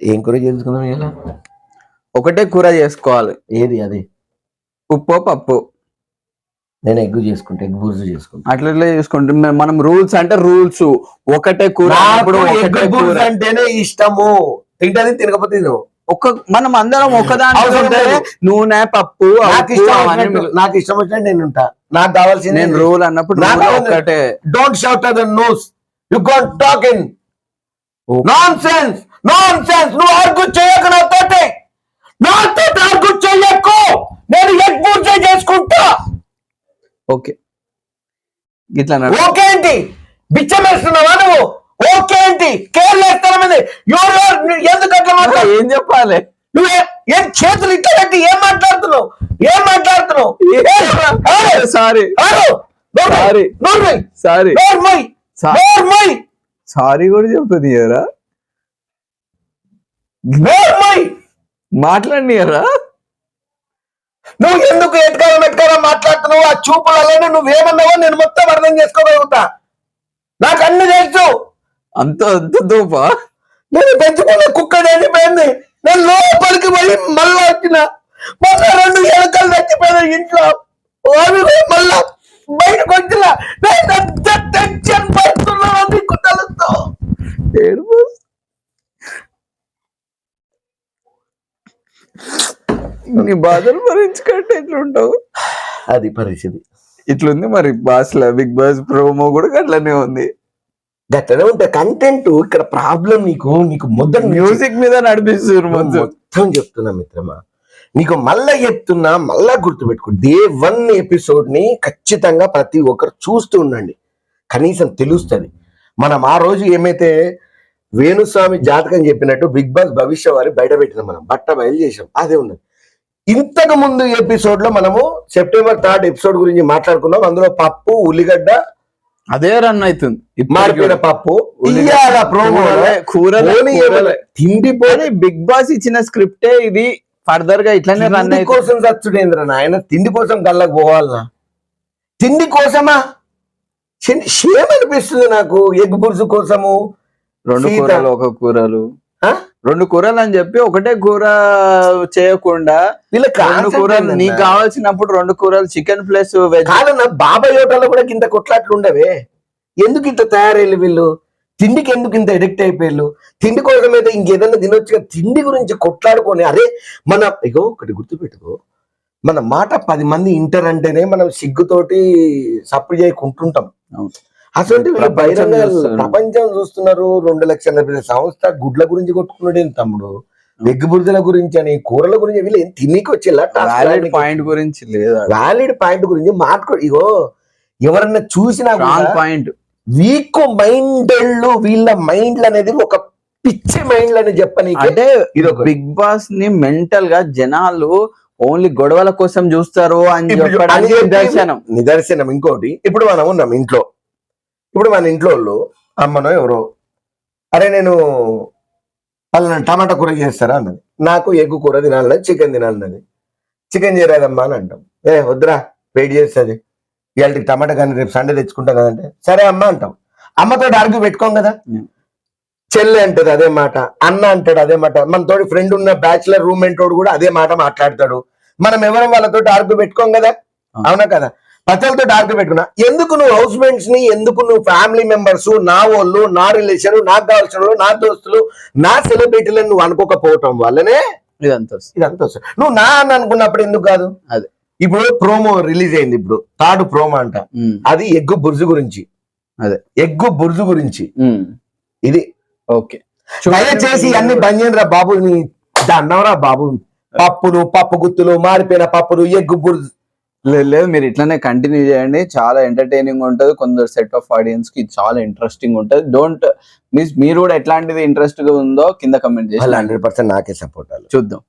ఏం కూర చేసుకుందాం ఇలా? ఒకటే కూర చేసుకోవాలి. ఏది అది? ఉప్పు పప్పు. నేను ఎగ్ చేసుకుంటా, ఎగ్ బుర్జు చేసుకుంటా. అట్లా చేసుకుంటాం మనం. రూల్స్ అంటే రూల్స్. ఒకటే కూర అంటేనే ఇష్టము. తింటది తినకపోతే మనం అందరం ఒకదాని నూనె పప్పు. నాకు ఇష్టం వచ్చినట్టు నేను ఉంటా. నాకు కావాల్సింది నేను రూల్ అన్నప్పుడు ఒకటే. Don't shout at the nose. You can't talk in nonsense. నువ్వు ఆర్గ్యూ చేయకు నాతోటి. ఆర్గ్యూ చేయకు. నేను ఎగ్ బుర్జీ చేసుకుంటా. ఓకే ఇట్లా ఓకే ఏంటి? బిచ్చం వేస్తున్నావా నువ్వు? ఓకే ఏంటి? కేర్ వేస్తానని ఎందుకు అట్లా మాట్లాడు? ఏం చెప్పాలి? నువ్వు ఏం చేతులు ఇట్లా పెట్టి ఏం మాట్లాడుతున్నావు? సారీ కూడా చెప్పనియరా? మాట్లాడినరా? నువ్వు ఎందుకు ఎట్కారా మాట్లాడుతున్నావు? ఆ చూపులలోనే నువ్వేమన్నావో నేను మొత్తం అర్థం చేసుకోగలుగుతా. నాకు అన్ని తెలుసు. అంత దూపా? నేను పెంచుకున్న కుక్క చచ్చిపోయింది. నేను లోపలికి పోయి మళ్ళా వచ్చిన. మళ్ళా 2 ఎలుకలు చచ్చిపోయినాయి ఇంట్లో. మళ్ళా బయటకు వచ్చిన. టెన్షన్ పడుతున్నావు నీకు తెలుసు. నీ బాధలు భరించుకుంటే ఎట్లుంటావు? అది పరిస్థితి. ఇట్లుంది మరి. బిగ్ బాస్ ప్రోమో కూడా అట్లనే ఉంది. గట్లనే ఉంటాయి కంటెంట్. ఇక్కడ ప్రాబ్లం నీకు మొదటి మ్యూజిక్ మీద నడిపిస్తున్నారు మొత్తం. చెప్తున్నా మిత్రమా, నీకు మళ్ళా చెప్తున్నా, మళ్ళా గుర్తుపెట్టుకో. డే 1 ఎపిసోడ్ ని ఖచ్చితంగా ప్రతి ఒక్కరు చూస్తూ ఉండండి. కనీసం తెలుస్తుంది. మనం ఆ రోజు ఏమైతే వేణుస్వామి జాతకం చెప్పినట్టు బిగ్ బాస్ భవిష్యవాణి బయట పెట్టినాం. మనం బట్ట బయలు చేసాం. అదే ఉన్నది. ఇంతకు ముందు ఎపిసోడ్ లో మనము September 3rd ఎపిసోడ్ గురించి మాట్లాడుకున్నాం. అందులో పప్పు, ఉల్లిగడ్డ అదే రన్ అవుతుంది. మారిపోయిన పప్పు తిండిపోయి బిగ్ బాస్ ఇచ్చిన స్క్రిప్టే ఇది. ఫర్దర్ గా ఇట్లానే రన్ కోసం చచ్చుడేంద్ర నాయన. తిండి కోసం గల్లకు పోవాలనా? తిండి కోసమా? షేమ్ అనిపిస్తుంది నాకు. ఎగ్ బుర్జు కోసము 2 కూరలు, 1 కూరలు, 2 కూరలు అని చెప్పి ఒకటే కూర చేయకుండా వీళ్ళకి 2 కూరలు నీకు కావాల్సినప్పుడు 2 కూరలు చికెన్ ప్లస్ వెజ్. కాదన్నా, బాబాయ్ హోటల్లో కూడా ఇంత కొట్లాట్లు ఉండవే. ఎందుకు ఇంత తయారయ్యారు వీళ్ళు? తిండికి ఎందుకు ఇంత ఎడిక్ట్ అయిపోయారు? తిండి కోసం అయితే ఇంకేదన్నా తినొచ్చుగా. తిండి గురించి కొట్లాడుకొని అరే ఒకటి గుర్తుపెట్టుకో. మన మాట 10 మంది ఇంటర్ అంటేనే మనం సిగ్గుతోటి సప్పుడు చేయకుంటుంటాం. అసలు బహిరంగ ప్రపంచం చూస్తున్నారు. 2 లక్షల సంస్థ గుడ్ల గురించి కొట్టుకున్నాడు తమ్ముడు. ఎగ్ బుర్జల గురించి అని, కూరల గురించి. వీళ్ళు తినికి వచ్చేలా పాయింట్ గురించి లేదా? వ్యాలిడ్ పాయింట్ గురించి మాట్లాడు. ఎవరన్నా చూసినా పాయింట్ వీక్ మైండెళ్ళు. వీళ్ళ మైండ్లు అనేది ఒక పిచ్చి మైండ్లు అని చెప్పని. అంటే బిగ్ బాస్ ని మెంటల్ గా జనాలు ఓన్లీ గొడవల కోసం చూస్తారు అని నిదర్శనం. ఇంకోటి, ఇప్పుడు మనం ఉన్నాం ఇంట్లో. ఇప్పుడు మన ఇంట్లో వాళ్ళు అమ్మనో ఎవరో అరే నేను వాళ్ళ టమాటా కూర చేస్తారా అన్నది. నాకు ఎగ్ కూర తినాలన్నది, చికెన్ తినాలన్నది. చికెన్ చేయరాదమ్మా అని అంటాం. వద్దురా వెయిట్ చేస్తుంది, ఇవాళకి టమాటా కానీ రేపు సండే తెచ్చుకుంటాం కదంటే సరే అమ్మ అంటాం. అమ్మతో ఆర్గ్యూ పెట్టుకోం కదా. చెల్లె అంటది అదే మాట, అన్న అంటాడు అదే మాట. మనతోటి ఫ్రెండ్ ఉన్న బ్యాచులర్ రూమ్మేట్ తోడు కూడా అదే మాట మాట్లాడతాడు. మనం ఎవరం వాళ్ళతో ఆర్గ్యూ పెట్టుకోం కదా. అవునా కదా? ప్రజలతో ఆర్గ్యూ పెట్టుకున్నా. ఎందుకు నువ్వు హౌస్ మేట్స్ ని, ఎందుకు నువ్వు ఫ్యామిలీ మెంబర్స్, నా వాళ్ళు, నా రిలేషన్, నాకు కావాల్సిన వాళ్ళు, నా దోస్తులు, నా సెలబ్రిటీలను నువ్వు అనుకోకపోవటం వల్లనే ఇదంతా వస్తుంది. నువ్వు నా అని అనుకున్నప్పుడు ఎందుకు కాదు? అదే ఇప్పుడు ప్రోమో రిలీజ్ అయింది. ఇప్పుడు 3rd ప్రోమో అంట. అది ఎగ్ బుర్జు గురించి. అదే ఎగ్ బుర్జు గురించి ఇది. ఓకే, దయచేసి అన్ని బంద్ చేయండిరా బాబు. నీ అన్నవరా బాబు. పప్పులు, పప్పు గుత్తులు, మారిపోయిన పప్పులు, ఎగ్ బుర్జు. లేదు, మీరు ఇట్లానే కంటిన్యూ చేయండి. చాలా ఎంటర్టైనింగ్ ఉంటుంది. కొందరు సెట్ ఆఫ్ ఆడియన్స్ కి చాలా ఇంట్రెస్టింగ్ ఉంటుంది. Don't miss. మీరు కూడా ఎట్లాంటిది ఇంట్రెస్ట్ గా ఉందో కింద కమెంట్ చేసి 100% నాకే సపోర్ట్. చూద్దాం.